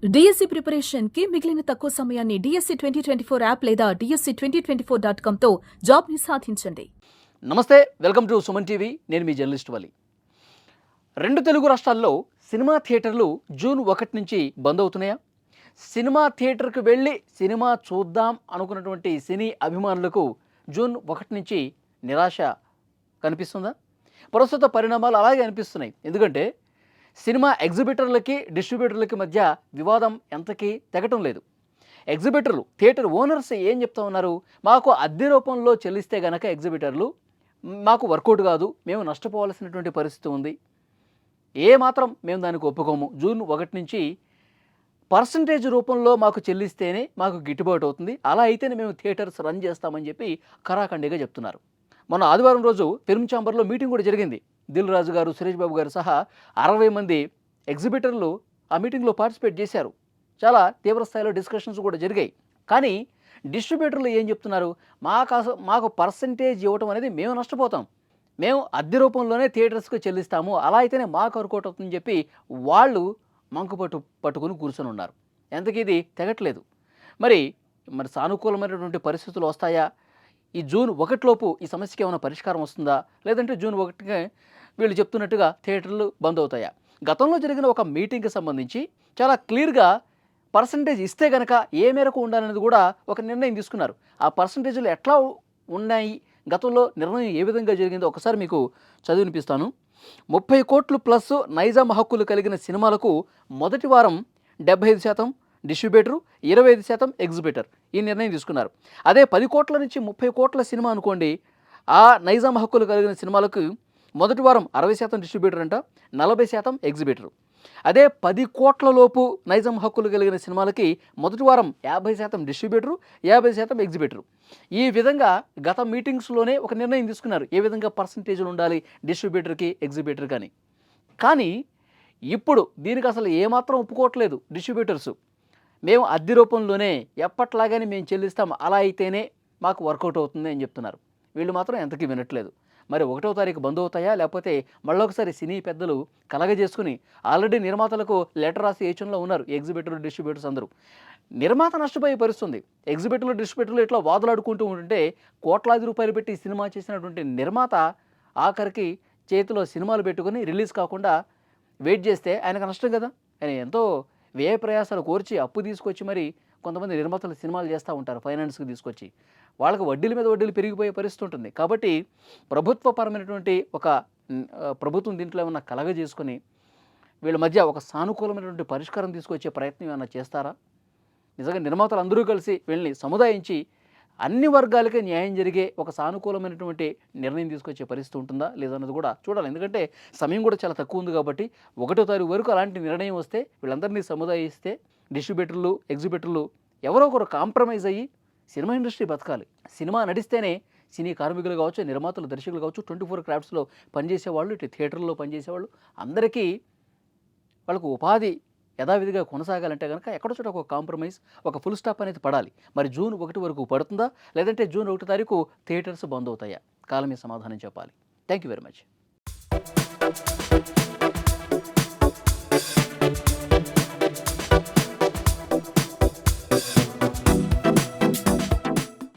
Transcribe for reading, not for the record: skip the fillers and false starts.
DSC preparation కి మిగిలిన తక్కువ సమయాన్ని డిఎస్సి 2024 యాప్ లేదా DSC2024.com తో జాబ్ ని సాధించండి. నమస్తే, వెల్కమ్ టు సుమన్ టీవీ. నేను మీ జర్నలిస్ట్ వలి. రెండు తెలుగు రాష్ట్రాల్లో సినిమా థియేటర్లు జూన్ 1 నుంచి బంద్ అవుతున్నాయా? సినిమా థియేటర్కి వెళ్ళి సినిమా చూద్దాం అనుకున్నటువంటి సినీ అభిమానులకు జూన్ 1 నుంచి నిరాశ కనిపిస్తుందా? ప్రస్తుత పరిణామాలు అలాగే అనిపిస్తున్నాయి. ఎందుకంటే సినిమా ఎగ్జిబిటర్లకి డిస్ట్రిబ్యూటర్లకి మధ్య వివాదం ఎంతకీ తెగటం లేదు. ఎగ్జిబిటర్లు, థియేటర్ ఓనర్స్ ఏం చెప్తా ఉన్నారు? మాకు అద్దె రూపంలో చెల్లిస్తే గనక ఎగ్జిబిటర్లు మాకు వర్కౌట్ కాదు, మేము నష్టపోవాల్సినటువంటి పరిస్థితి ఉంది, మాత్రం మేము దానికి ఒప్పుకోము. జూన్ 1 నుంచి పర్సంటేజ్ రూపంలో మాకు చెల్లిస్తేనే మాకు గిట్టుబాటు అవుతుంది, అలా అయితేనే మేము థియేటర్స్ రన్ చేస్తామని చెప్పి ఖరాఖండిగా చెప్తున్నారు. మొన్న ఆదివారం రోజు ఫిల్మ్ ఛాంబర్లో మీటింగ్ కూడా జరిగింది. దిల్ రాజు గారు, సురేష్ బాబు గారు సహా 60 మంది ఎగ్జిబిటర్లు ఆ మీటింగ్లో పార్టిసిపేట్ చేశారు. చాలా తీవ్ర స్థాయిలో డిస్కషన్స్ కూడా జరిగాయి. కానీ డిస్ట్రిబ్యూటర్లు ఏం చెప్తున్నారు? మాకు పర్సంటేజ్ ఇవ్వటం అనేది మేము నష్టపోతాం, మేము అద్దె రూపంలోనే థియేటర్స్కి చెల్లిస్తాము, అలా అయితేనే మాకు వర్కౌట్ అవుతుందని చెప్పి వాళ్ళు పట్టుకుని కూర్చొని ఉన్నారు. ఎంతకీ ఇది తెగట్లేదు. మరి సానుకూలమైనటువంటి పరిస్థితులు వస్తాయా? ఈ జూన్ 1 లోపు ఈ సమస్యకి ఏమైనా పరిష్కారం వస్తుందా? లేదంటే జూన్ 1కే వీళ్ళు చెప్తున్నట్టుగా థియేటర్లు బంద్ అవుతాయా? గతంలో జరిగిన ఒక మీటింగ్కి సంబంధించి చాలా క్లియర్గా పర్సంటేజ్ ఇస్తే కనుక ఏ మేరకు ఉండాలనేది కూడా ఒక నిర్ణయం తీసుకున్నారు. ఆ పర్సంటేజ్లు ఎట్లా ఉన్నాయి, గతంలో నిర్ణయం ఏ విధంగా జరిగిందో ఒకసారి మీకు చదివినిపిస్తాను. 30 కోట్లు ప్లస్ నైజాం హక్కులు కలిగిన సినిమాలకు మొదటి వారం 75% డిస్ట్రిబ్యూటరు, 25% ఎగ్జిబిటర్ ఈ నిర్ణయం తీసుకున్నారు. అదే 10 కోట్ల నుంచి 30 కోట్ల సినిమా అనుకోండి, ఆ నైజాం హక్కులు కలిగిన సినిమాలకు మొదటి వారం 60% డిస్ట్రిబ్యూటర్ అంట, 40% ఎగ్జిబిటరు. అదే 10 కోట్ల లోపు నైజాం హక్కులు కలిగిన సినిమాలకి మొదటి వారం 50% డిస్ట్రిబ్యూటరు, 50% ఎగ్జిబిటరు. ఈ విధంగా గత మీటింగ్స్లోనే ఒక నిర్ణయం తీసుకున్నారు, ఏ విధంగా పర్సంటేజ్లు ఉండాలి డిస్ట్రిబ్యూటర్కి, ఎగ్జిబిటర్ కానీ ఇప్పుడు దీనికి అసలు ఏమాత్రం ఒప్పుకోవట్లేదు డిస్ట్రిబ్యూటర్సు. మేము అద్దె రూపంలోనే ఎప్పట్లాగానే మేము చెల్లిస్తాం, అలా అయితేనే మాకు వర్కౌట్ అవుతుంది అని చెప్తున్నారు. వీళ్ళు మాత్రం ఎంతకీ వినట్లేదు. మరి 1వ తారీఖు బంద్ అవుతాయా, లేకపోతే మళ్ళొకసారి సినీ పెద్దలు కలగజేసుకుని ఆల్రెడీ నిర్మాతలకు లెటర్ రాసి ఏచంలో ఉన్నారు ఎగ్జిబిటర్లు, డిస్ట్రిబ్యూటర్స్ అందరూ. నిర్మాత నష్టపోయే పరిస్థితుంది. ఎగ్జిబిటర్లు, డిస్ట్రిబ్యూటర్లు ఇట్లా వాదులాడుకుంటూ ఉంటుంటే కోట్లాది రూపాయలు పెట్టి సినిమా చేసినటువంటి నిర్మాత ఆఖరికి చేతిలో సినిమాలు పెట్టుకుని రిలీజ్ కాకుండా వెయిట్ చేస్తే ఆయనకు నష్టం కదా. ఆయన ఎంతో వ్యయ ప్రయాసాలు కోర్చి అప్పు తీసుకొచ్చి మరి కొంతమంది నిర్మాతలు సినిమాలు చేస్తూ ఉంటారు, ఫైనాన్స్కి తీసుకొచ్చి. వాళ్ళకి వడ్డీల మీద వడ్డీలు పెరిగిపోయే పరిస్థితి ఉంటుంది. కాబట్టి ప్రభుత్వపరమైనటువంటి ప్రభుత్వం దీంట్లో ఏమన్నా కలగజేసుకొని వీళ్ళ మధ్య ఒక సానుకూలమైనటువంటి పరిష్కారం తీసుకొచ్చే ప్రయత్నం ఏమైనా చేస్తారా? నిజంగా నిర్మాతలు అందరూ కలిసి వీళ్ళని సముదాయించి అన్ని వర్గాలకే న్యాయం జరిగే ఒక సానుకూలమైనటువంటి నిర్ణయం తీసుకొచ్చే పరిస్థితి ఉంటుందా లేదన్నది కూడా చూడాలి. ఎందుకంటే సమయం కూడా చాలా తక్కువ ఉంది కాబట్టి 1వ తారీఖు వరకు అలాంటి నిర్ణయం వస్తే వీళ్ళందరినీ సముదాయిస్తే డిస్ట్రిబ్యూటర్లు, ఎగ్జిబిటర్లు ఎవరో ఒకరు కాంప్రమైజ్ అయ్యి సినిమా ఇండస్ట్రీ బతకాలి. సినిమా నడిస్తేనే సినీ కార్మికులు కావచ్చు, నిర్మాతలు, దర్శకులు కావచ్చు, 24 క్రాఫ్ట్స్లో పనిచేసేవాళ్ళు, ఇటు థియేటర్లో పనిచేసేవాళ్ళు అందరికీ వాళ్ళకు ఉపాధి యథావిధిగా కొనసాగాలంటే కనుక ఎక్కడో చోట ఒక కాంప్రమైజ్, ఒక ఫుల్ స్టాప్ అనేది పడాలి. మరి జూన్ 1 వరకు పడుతుందా, లేదంటే జూన్ 1 తారీఖు థియేటర్స్ బంద్ అవుతాయా? కాలమే సమాధానం చెప్పాలి. Thank you very much.